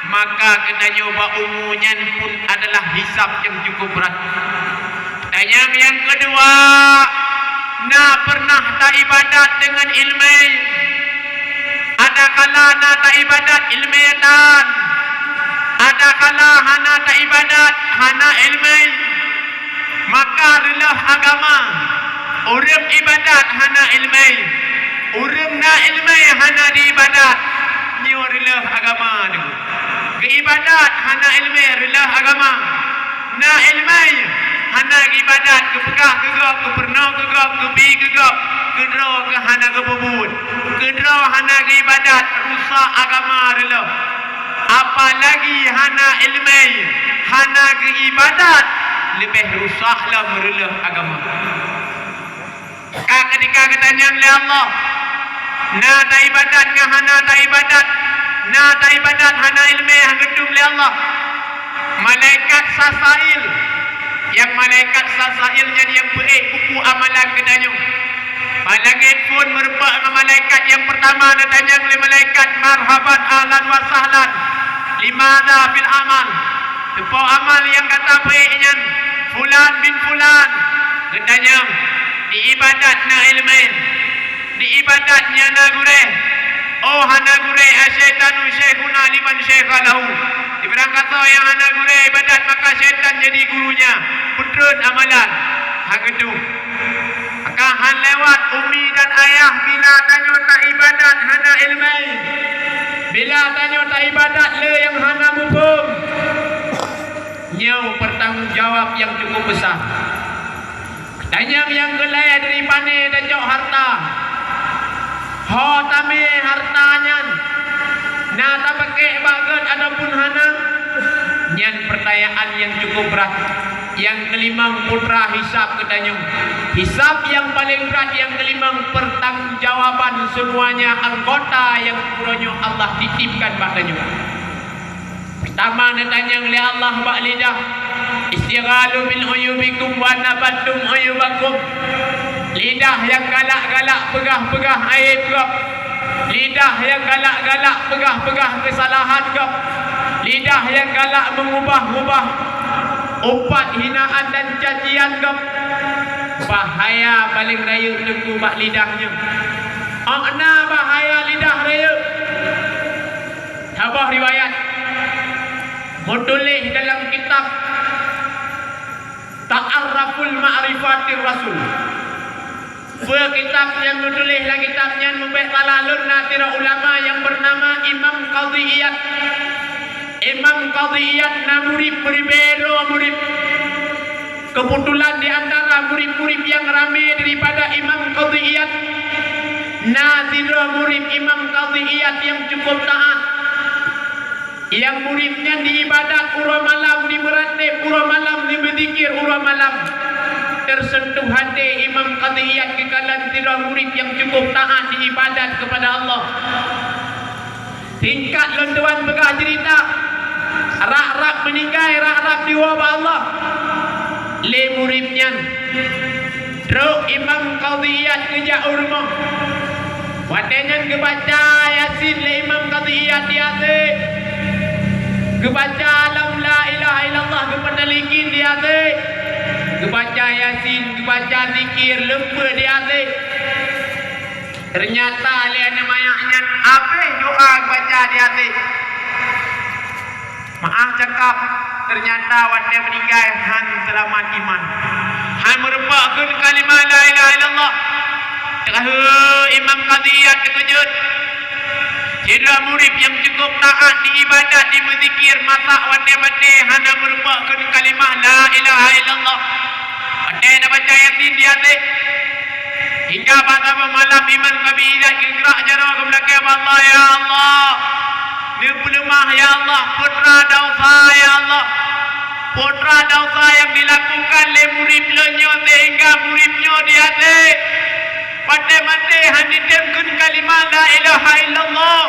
Maka kena nyoba umunya pun adalah hisab yang cukup berat. Tanya yang kedua, nak pernah tak ibadat dengan ilmu? Ada kala nak tak ibadat ilmiatan. Ada kala hana tak ibadat hana ilmu. Maka relah agama. Urum ibadat hana ilmu. Urum na ilmu hana di ibadat. Ni relah agama tu. Ke ibadat hana ilmu relah agama. Na ilmu hana ibadat ke pekah ke gap ke pernah ke gap ke bi ke gap ke draw ke hana ke bubut ke draw hana ke ibadat rusak agama rela. Apalagi hana ilmu hana ke ibadat lebih rusaklah merela agama. Ketika katanya oleh Allah, na tak ibadat ke hana tak ibadat, na tak ibadat hana ilmu yang gedung oleh Allah. Malaikat sasail, yang malaikat sasailnya dia beri buku amalan kedanya. Malangit pun merebak dengan malaikat yang pertama datanya oleh malaikat marhaban ahlan wa sahlan. Limadha fil amal. Sebuah amal yang kata baiknya fulan bin fulan. Katanya di ibadatnya ilmin, di ibadatnya nagure. Oh hana gure asyaitanu syekhuna liman syekhalahu. Diberang kata yang hana gure ibadat maka syaitan jadi gurunya. Putrun amalan. hang gedung. Akak han lewat umi dan ayah bila tanya tak ibadat hana ilmai. Bila tanya tak ibadat le yang hana hukum. Nyau bertanggungjawab yang cukup besar. Tanya yang gelai dari pane dan jauh harta. Ho tame hartanya. Na tak pakai bagat adapun hana. Nyan pertanyaan yang cukup berat. Yang kelima putra hisab ketanya. Hisab yang paling berat yang kelima pertanggungjawaban semuanya anggota yang kurangnya Allah titipkan padanya. Pertama ditanya oleh Allah bak lidah. Istighalu bil uyubikum wa nabatum uyubakum. Lidah yang galak-galak pegah-pegah aib kau. Lidah yang galak-galak pegah-pegah kesalahan kau. Lidah yang galak mengubah-ubah umpat hinaan dan cacian kau. Bahaya paling raya tengku bak lidahnya. Akna bahaya lidah raya. Tabah riwayat mutulih dalam kitab Ta'arraful Ma'rifatir Rasul. Kitab yang menulis lah kitabnya membek talalun natira ulama yang bernama Imam Qadhiyat. Imam Qadhiyat na murid berbeda murid. Kebetulan di antara murid-murid yang ramai daripada Imam Qadhiyat, natira murid Imam Qadhiyat yang cukup taat. Yang muridnya di ibadat urah malam, di meratib urah malam, di berzikir urah malam. Tersentuh hati Imam Qadhiyat kekalan tira murid yang cukup taat di ibadat kepada Allah. Tingkat lontuan begah cerita rak-rak meninggal, rak-rak diwaba Allah. Le muridnya Druk Imam Qadhiyat kejak rumah. Wadanya kebaca Yasin le Imam Qadhiyat di atas. Kebaca alam la ilaha illallah kepada likin di atas. Kebaca Yasin, kebaca zikir lempa di atas. Ternyata liana mayaknya apa doa baca di atas. Maaf cakap, ternyata wanda meninggal han selamat iman. Han merupakan kalimah la ilaha illallah. Imam Qadhiyat terkejut. Tidak murid yang cukup taat di ibadat, di berzikir, masak wanda-wanda hanya merupakan kalimah la ilaha illallah. Wanda nak baca Yasin di atas. Hingga pada malam Imam Qadhiyat gerak jarak ke belakang Allah, ya Allah. Dia pelemah ya Allah, putra dosa ya Allah. Putra dosa yang dilakukan oleh murid-muridnya sehingga muridnya di atas. Mati-mati handitkan kalimah la ilaha illallah.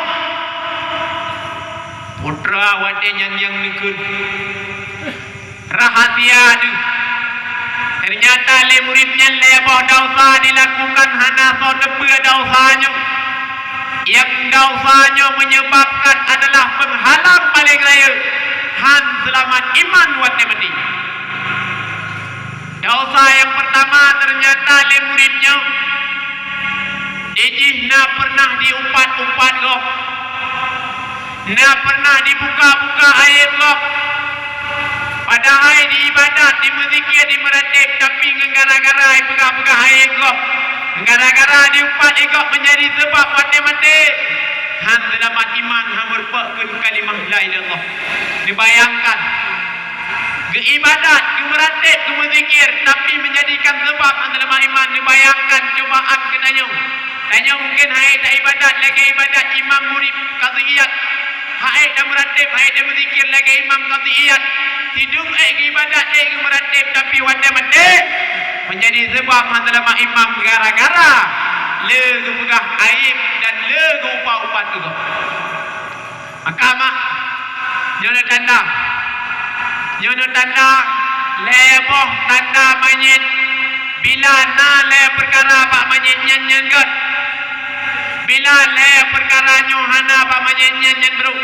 Putra wadanya yang nikun rahasia tu. Ternyata le muridnya lebah dosa dilakukan hana so depa dosanya. Yang dosanya menyebabkan adalah penghalang paling raya han selamat iman mati-mati. Dosa yang pertama ternyata le muridnya Ijih na pernah diumpat-umpat kau. Na pernah dibuka-buka aib kau. Padahal di ibadat, di berzikir, di meratib, tapi gara-gara buka-buka aib kau. Gara-gara diumpat kau menjadi sebab mati-mati. Han selamat iman, han merupakan kalimah la ilallah. Dibayangkan. Ke ibadat, ke meratib, ke berzikir, tapi menjadikan sebab han selamat iman. Dibayangkan cubaan kenanya. Tanya mungkin hai tak ibadat lagi ibadat imam murid Qadhiyat. Hai dah meratib, hai dah berzikir lagi imam Qadhiyat. Hidung ibadat meratib tapi wanda mati menjadi sebab masalah imam gara-gara le gepegah aib dan le upa-upat tu. Maka mak nyono tanda leboh tanda manyit bila na le perkara pak manyit nyen got. Bila le perkara nyohana pak manyit nyen bro.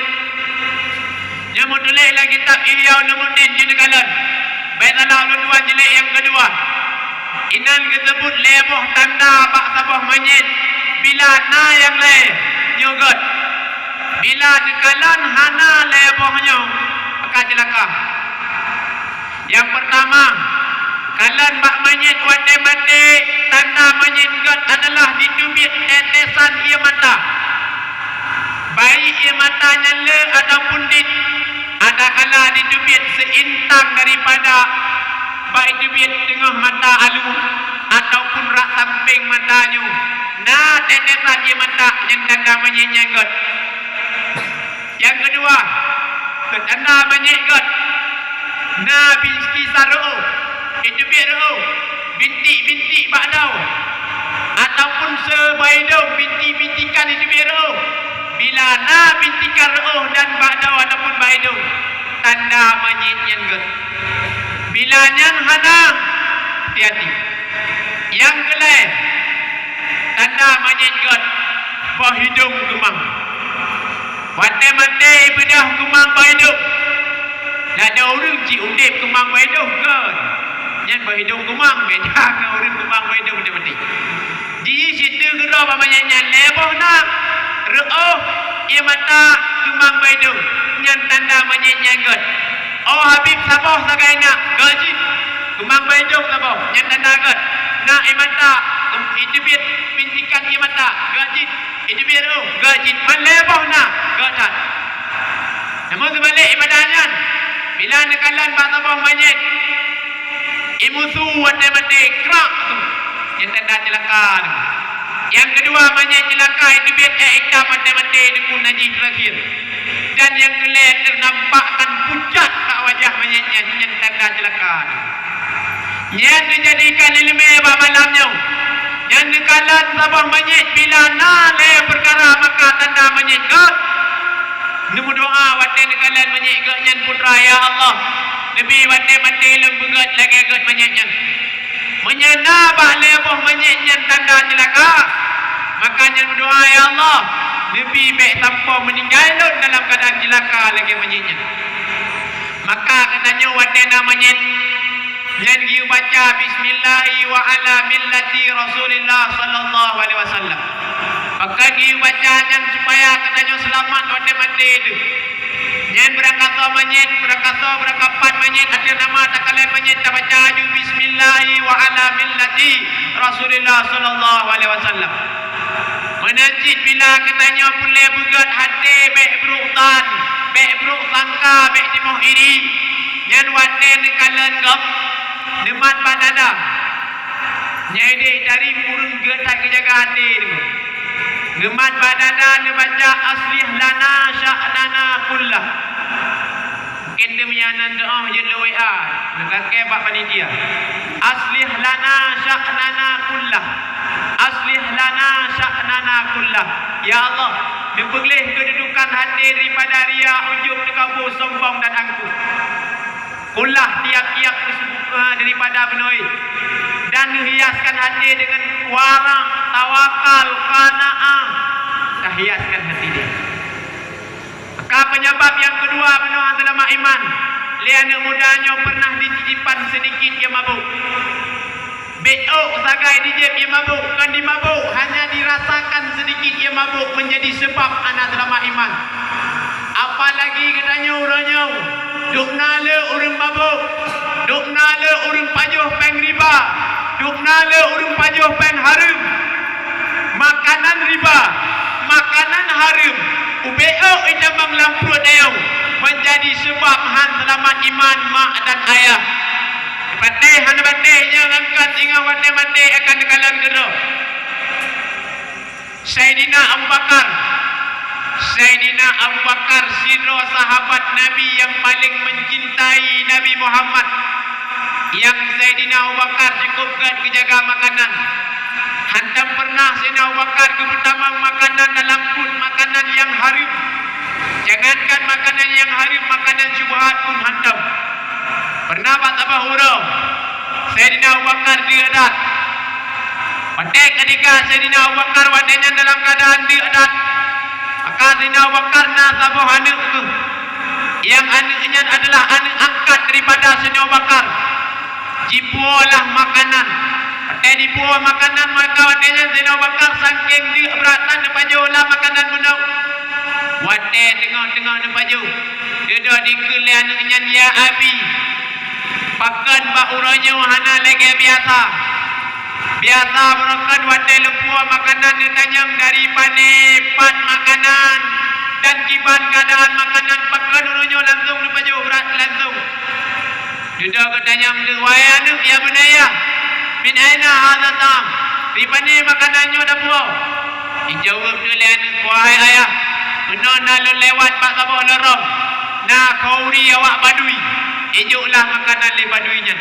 Nyamut tulis lagi kitab Ihya Ulumuddin Junakalan. Baiklah dua jilid yang kedua. Inan disebut leboh tanda pak sabah manyit bila na yang le nyogot. Bila dikalan hana lebohnya akan celaka. Yang pertama, kalan pak manyet wate-mate tanda manyet God adalah ditubit tetesan ia mata. Baik ia mata nyala ataupun ada kala ditubit seintang daripada baik tubit tengah mata alu ataupun rak samping matanya. Nah tetesan ia mata yang tanda manyetnya God. Yang kedua, tanda manyet God. Nah kisah roh itu biar roh bintik-bintik bakdau ataupun sebaidau bintik-bintikan itu biar roh. Bila na bintikan roh dan bakdau ataupun baidau tanda manyetnya God. Bila nyang hanang hati-hati. Yang kelai tanda manyet God bah hidung kemang. Mate-mate bedah kemang baidau. Dah ada orang cik udip kemang baidau kan. Yang berhidung kemang beda dengan orang kemang baidau mati-mati. Di situ gerau pamanya leboh nak reuh ia mata kemang baidau yang tanda manyetnya God. Oh Habib sabah sagai nak gaji kemang baidau sabah yang tanda God. Nak ia mata itu biar pintikan ia mata gaji itu biar gaji maleboh nak gadat. Namun sebalik ibadahnya bila nekalan batabah manyet imusu wate-mate kerak tu yang tanda celaka tu. Yang kedua manyet celaka itu biar ikta mate-mate dukun najis terakhir. Dan yang kelihatan ternampakkan pucat kat wajah manyetnya yang tanda celaka tu. Yang dijadikan ilmu malamnya. Yang nekalan sabah manyet bila nale perkara maka tanda manyet God. Nemu doa wate nekalan manyet God nyan putra ya Allah. Lebih wate-mate lembegat lagi God manyetnya. Menyana bah leboh manyetnya tanda celaka. Makanya berdoa ya Allah. Lebih baik tanpa meninggal dalam keadaan celaka lagi manyetnya. Maka katanya wate namanya yang dia baca bismillahi wa ala millati Rasulillah sallallahu alaihi wasallam. Maka dia baca yang supaya katanya selamat wate-mate itu. Yang berangkat manyet ada nama tak kalian manyet tak baca ju bismillahi wa ala millati Rasulillah sallallahu alaihi wasallam. Menajid bila katanya boleh bugat hati baik berutan, baik beruk sangka, baik timuh iri. Yang wate nekalan gap nemat badada. Nyai dari urung getak kejaga hati tu. Nemat badada ne baca aslih lana sya'nana kullah. Mungkin dia menyanan doa je WA. Nekake bab panitia. Aslih lana sya'nana kullah. Aslih lana sya'nana kullah. Ya Allah, membelih kedudukan hati daripada ria, ujub, kabur, sombong dan angkuh. Kullah tiap-tiap daripada benoi. Dan hiaskan hati dengan warang, tawakal, qanaah. Dah hiaskan hati dia. Maka penyebab yang kedua penuh adalah iman. Liana mudanya pernah dicicipan sedikit dia mabuk. Beok sagai dijep dia mabuk. Bukan dimabuk. Hanya dirasakan sedikit dia mabuk menjadi sebab anak dalam iman. Apalagi katanya orangnya. Duk nala orang mabuk. Duk nala orang pajuh peng riba. Duk nala orang pajuh peng harum. Makanan riba. Makanan harum. Ubeo ijamang lampu dayau. Menjadi sebab han selamat iman mak dan ayah. Patih han patihnya angkat hingga wate-wate akan dekalan gerok. Sayyidina Abu Bakar. Sayyidina Abu Bakar sidro sahabat Nabi yang paling mencintai Nabi Muhammad. Yang Sayyidina Abu Bakar cukup kejaga makanan. Hantam pernah Sayyidina Abu Bakar kepertamang makanan dalam pun makanan yang haram. Jangankan makanan yang haram, makanan syubhat pun hantam. Pernah Pak Tabah Hurau Sayyidina Abu Bakar diadat. Patek ketika Sayyidina Abu Bakar wadanya dalam keadaan diadat. Maka Sayyidina Abu Bakar nak sabah anak itu. Yang anaknya adalah anak angkat daripada Sayyidina Abu Bakar. Jipualah makanan. Patek dipuah makanan maka wadanya Sayyidina Abu Bakar saking dia beratan depajolah makanan menau. Wadah tengok-tengok depajo. Dia dah dikeli anaknya ya Abi. Pakan bak uronyo hana lege biasa. Biasa merukan wadai lepua makanan ditanyang dari panepat makanan dan kiban keadaan makanan pakan uronyo langsung di baju urat langsung. Duduk ketanyang tu wayanu ya bunaya. Min aina hadha tam? Di mana makanannya dah buah? Dijawab dulu anak wahai ayah. Benar lalu lewat pak sabah lorong. Nah kauri awak badui. Ejuklah makanan dari baduinya.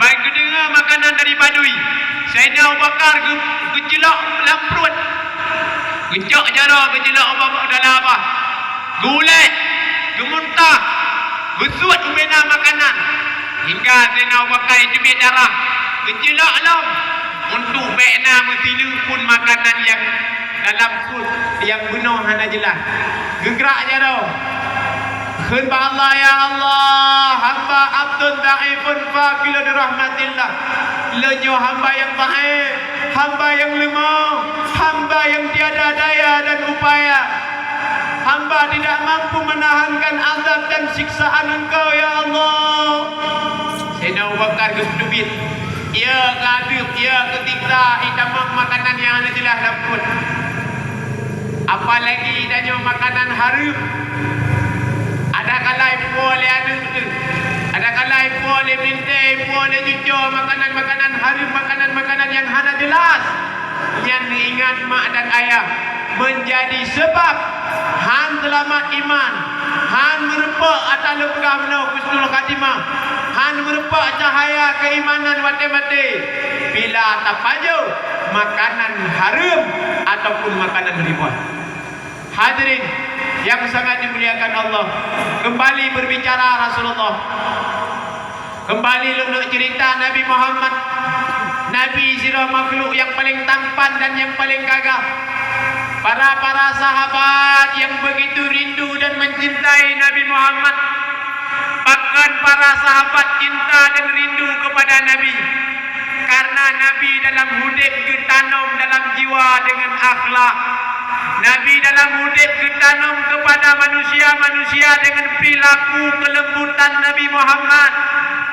Baik dengar makanan dari badui. Sayyidina Abu Bakar gejelak dalam perut. Gejak jara gejelak Abu Bakar dalam apa? Gulai, gemuntah, besut ubena makanan. Hingga Sayyidina Abu Bakar jubit darah. Gejelak lam. Untuk bekna mesti pun makanan yang dalam perut yang benar hana jelas. Gegerak jara. Khidmat Allah ya Allah, hamba abdun da'ifun faqilun rahmatillah. Lenyo hamba yang baik, hamba yang lemah, hamba yang tiada daya dan upaya. Hamba tidak mampu menahankan azab dan siksaan Engkau ya Allah. Sayyidina Abu Bakar gedubit. Ia ngaduk, ia ketika hitamang makanan yang ada jelas dalam perut. Apalagi idanya makanan harum. Ada kalai boleh ada tu. Ada kalai boleh minta, boleh jujur makanan-makanan harum, makanan-makanan yang hana jelas. Yang diingat mak dan ayah menjadi sebab han selamat iman, han merupa atas lepkah menau husnul khatimah, han merupa cahaya keimanan mati-mati. Bila tapaju makanan harum ataupun makanan riba. Hadirin yang sangat dimuliakan Allah, kembali berbicara Rasulullah. Kembali untuk cerita Nabi Muhammad, Nabi sirah makhluk yang paling tampan dan yang paling gagah. Para sahabat yang begitu rindu dan mencintai Nabi Muhammad. Bahkan para sahabat cinta dan rindu kepada Nabi. Karena Nabi dalam hidup ditanam dalam jiwa dengan akhlak. Nabi dalam hidup ditanam kepada manusia-manusia dengan perilaku kelembutan Nabi Muhammad.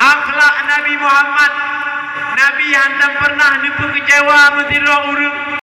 Akhlak Nabi Muhammad. Nabi hantam pernah lupa kecewa mesti orang urut.